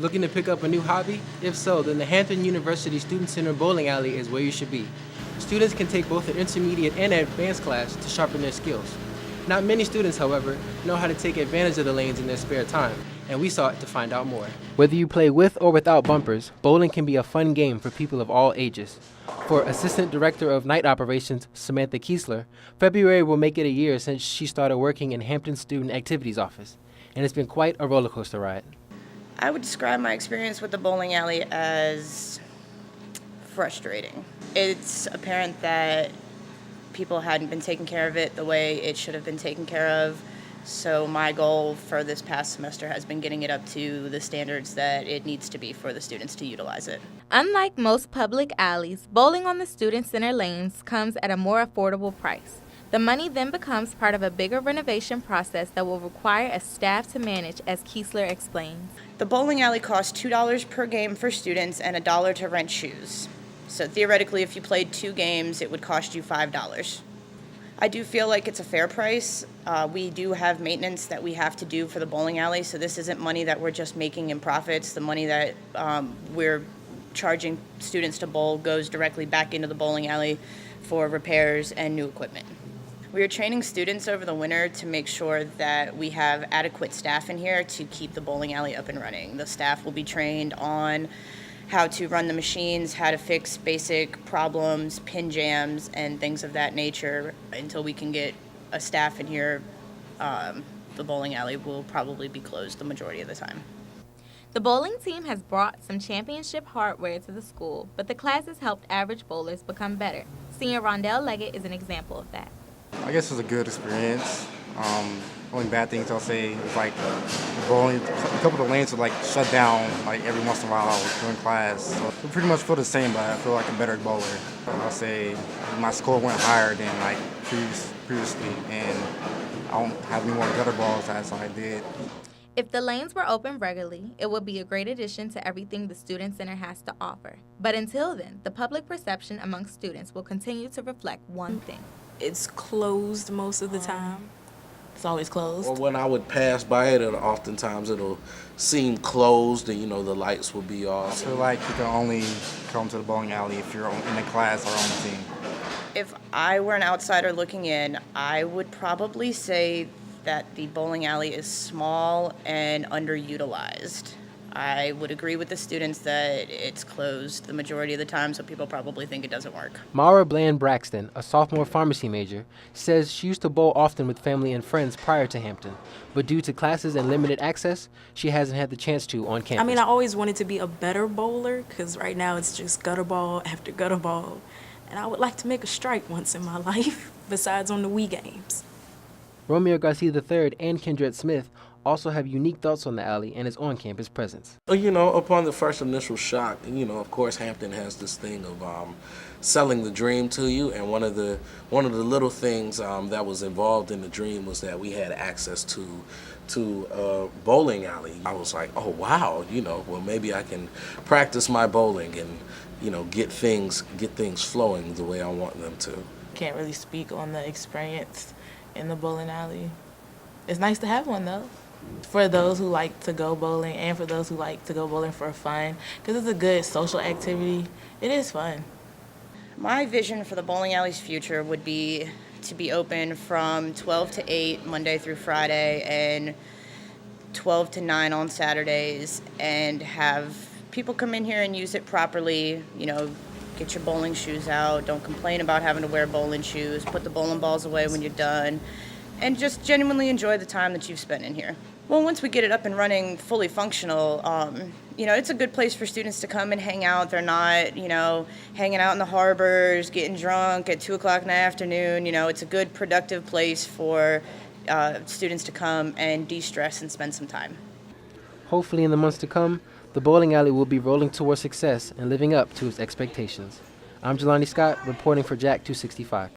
Looking to pick up a new hobby? If so, then the Hampton University Student Center Bowling Alley is where you should be. Students can take both an intermediate and advanced class to sharpen their skills. Not many students, however, know how to take advantage of the lanes in their spare time, and we sought to find out more. Whether you play with or without bumpers, bowling can be a fun game for people of all ages. For Assistant Director of Night Operations, Samantha Kiesler, February will make it a year since she started working in Hampton Student Activities Office, and it's been quite a roller coaster ride. I would describe my experience with the bowling alley as frustrating. It's apparent that people hadn't been taking care of it the way it should have been taken care of. So my goal for this past semester has been getting it up to the standards that it needs to be for the students to utilize it. Unlike most public alleys, bowling on the student center lanes comes at a more affordable price. The money then becomes part of a bigger renovation process that will require a staff to manage, as Kiesler explains. The bowling alley costs $2 per game for students and $1 to rent shoes. So theoretically, if you played 2 games, it would cost you $5. I do feel like it's a fair price. We do have maintenance that we have to do for the bowling alley, so this isn't money that we're just making in profits. The money that we're charging students to bowl goes directly back into the bowling alley for repairs and new equipment. We are training students over the winter to make sure that we have adequate staff in here to keep the bowling alley up and running. The staff will be trained on how to run the machines, how to fix basic problems, pin jams, and things of that nature. Until we can get a staff in here, the bowling alley will probably be closed the majority of the time. The bowling team has brought some championship hardware to the school, but the class has helped average bowlers become better. Senior Rondell Leggett is an example of that. I guess it was a good experience. Only bad things I'll say is like bowling, a couple of the lanes would like shut down like every once in a while during class. So we pretty much feel the same, but I feel like a better bowler. I'll say my score went higher than like previously, and I don't have any more gutter balls as I did. If the lanes were open regularly, it would be a great addition to everything the Student Center has to offer. But until then, the public perception among students will continue to reflect one thing. It's closed most of the time. It's always closed. Or when I would pass by it, oftentimes it'll seem closed and, the lights will be I off. feel like you can only come to the bowling alley if you're in a class or on the team. If I were an outsider looking in, I would probably say that the bowling alley is small and underutilized. I would agree with the students that it's closed the majority of the time, so people probably think it doesn't work. Mara Bland Braxton, a sophomore pharmacy major, says she used to bowl often with family and friends prior to Hampton, but due to classes and limited access, she hasn't had the chance to on campus. I always wanted to be a better bowler, because right now it's just gutter ball after gutter ball, and I would like to make a strike once in my life, besides on the Wii games. Romeo Garcia III and Kendrette Smith also have unique thoughts on the alley and its on-campus presence. Upon the first initial shock, of course, Hampton has this thing of selling the dream to you, and one of the little things that was involved in the dream was that we had access to a bowling alley. I was like, oh wow, well maybe I can practice my bowling and get things flowing the way I want them to. Can't really speak on the experience in the bowling alley. It's nice to have one though, for those who like to go bowling and for those who like to go bowling for fun, because it's a good social activity. It is fun. My vision for the bowling alley's future would be to be open from 12 to 8 Monday through Friday and 12 to 9 on Saturdays, and have people come in here and use it properly. Get your bowling shoes out, don't complain about having to wear bowling shoes, put the bowling balls away when you're done, and just genuinely enjoy the time that you've spent in here. Well, once we get it up and running, fully functional, it's a good place for students to come and hang out. They're not, hanging out in the harbors, getting drunk at 2 o'clock in the afternoon. It's a good, productive place for students to come and de-stress and spend some time. Hopefully in the months to come, the bowling alley will be rolling towards success and living up to its expectations. I'm Jelani Scott, reporting for JAC 265.